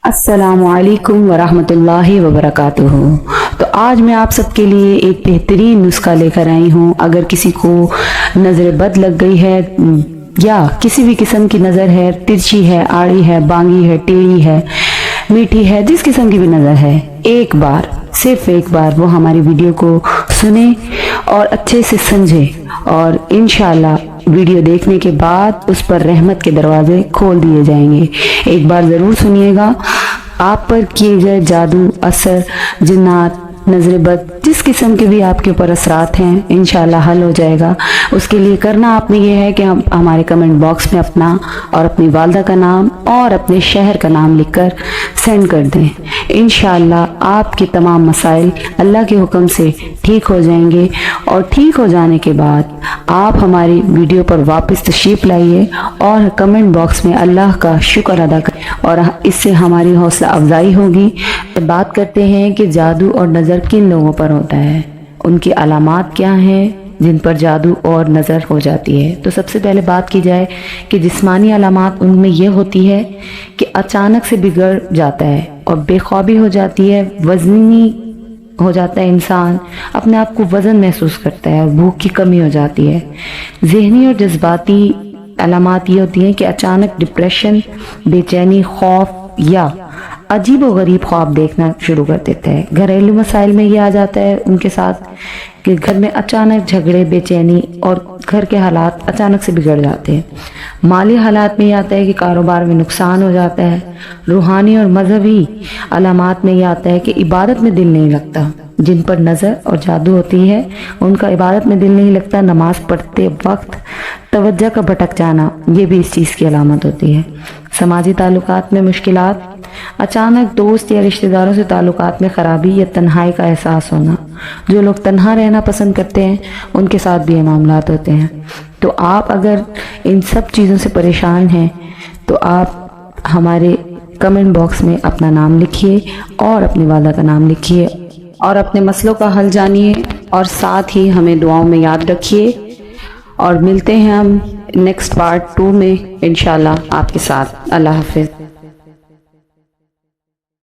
السلام علیکم ورحمۃ اللہ وبرکاتہ۔ تو آج میں آپ سب کے لیے ایک بہترین نسخہ لے کر آئی ہوں۔ اگر کسی کو نظر بد لگ گئی ہے یا کسی بھی قسم کی نظر ہے، ترچھی ہے، آڑی ہے، بانگی ہے، ٹیڑھی ہے، میٹھی ہے، جس قسم کی بھی نظر ہے، ایک بار صرف ایک بار وہ ہماری ویڈیو کو سنیں اور اچھے سے سمجھیں، اور انشاءاللہ ویڈیو دیکھنے کے بعد اس پر رحمت کے دروازے کھول دیے جائیں گے۔ ایک بار ضرور سنیے گا۔ آپ پر کیے گئے جادو، اثر، جنات، نظر بد، جس قسم کے بھی آپ کے اوپر اثرات ہیں، انشاءاللہ حل ہو جائے گا۔ اس کے لیے کرنا آپ نے یہ ہے کہ ہمارے کمنٹ باکس میں اپنا اور اپنی والدہ کا نام اور اپنے شہر کا نام لکھ کر سینڈ کر دیں۔ انشاءاللہ آپ کے تمام مسائل اللہ کے حکم سے ٹھیک ہو جائیں گے، اور ٹھیک ہو جانے کے بعد آپ ہماری ویڈیو پر واپس تشریف لائیے اور کمنٹ باکس میں اللہ کا شکر ادا کریں، اور اس سے ہماری حوصلہ افزائی ہوگی۔ بات کرتے ہیں کہ جادو اور نظر کن لوگوں پر ہوتا ہے، ان کی علامات کیا ہیں جن پر جادو اور نظر ہو جاتی ہے۔ تو سب سے پہلے بات کی جائے کہ جسمانی علامات ان میں یہ ہوتی ہے کہ اچانک سے بگڑ جاتا ہے اور بے خوابی ہو جاتی ہے، وزنی ہو جاتا ہے، انسان اپنے آپ کو وزن محسوس کرتا ہے اور بھوک کی کمی ہو جاتی ہے۔ ذہنی اور جذباتی علامات یہ ہوتی ہیں کہ اچانک ڈپریشن، بے چینی، خوف یا عجیب و غریب خواب دیکھنا شروع کر دیتا ہے۔ گھریلو مسائل میں یہ آ جاتا ہے ان کے ساتھ کہ گھر میں اچانک جھگڑے، بے چینی اور گھر کے حالات اچانک سے بگڑ جاتے ہیں۔ مالی حالات میں یہ آتا ہے کہ کاروبار میں نقصان ہو جاتا ہے۔ روحانی اور مذہبی علامات میں یہ آتا ہے کہ عبادت میں دل نہیں لگتا۔ جن پر نظر اور جادو ہوتی ہے ان کا عبادت میں دل نہیں لگتا، نماز پڑھتے وقت توجہ کا بھٹک جانا، یہ بھی اس چیز کی علامت ہوتی ہے۔ سماجی تعلقات میں مشکلات، اچانک دوست یا رشتہ داروں سے تعلقات میں خرابی یا تنہائی کا احساس ہونا۔ جو لوگ تنہا رہنا پسند کرتے ہیں ان کے ساتھ بھی یہ معاملات ہوتے ہیں۔ تو آپ اگر ان سب چیزوں سے پریشان ہیں تو آپ ہمارے کمنٹ باکس میں اپنا نام لکھیے اور اپنی والدہ کا نام لکھیے اور اپنے مسئلوں کا حل جانیے، اور ساتھ ہی ہمیں دعاؤں میں یاد رکھیے، اور ملتے ہیں ہم نیکسٹ پارٹ 2 میں انشاءاللہ آپ کے ساتھ۔ اللہ حافظ۔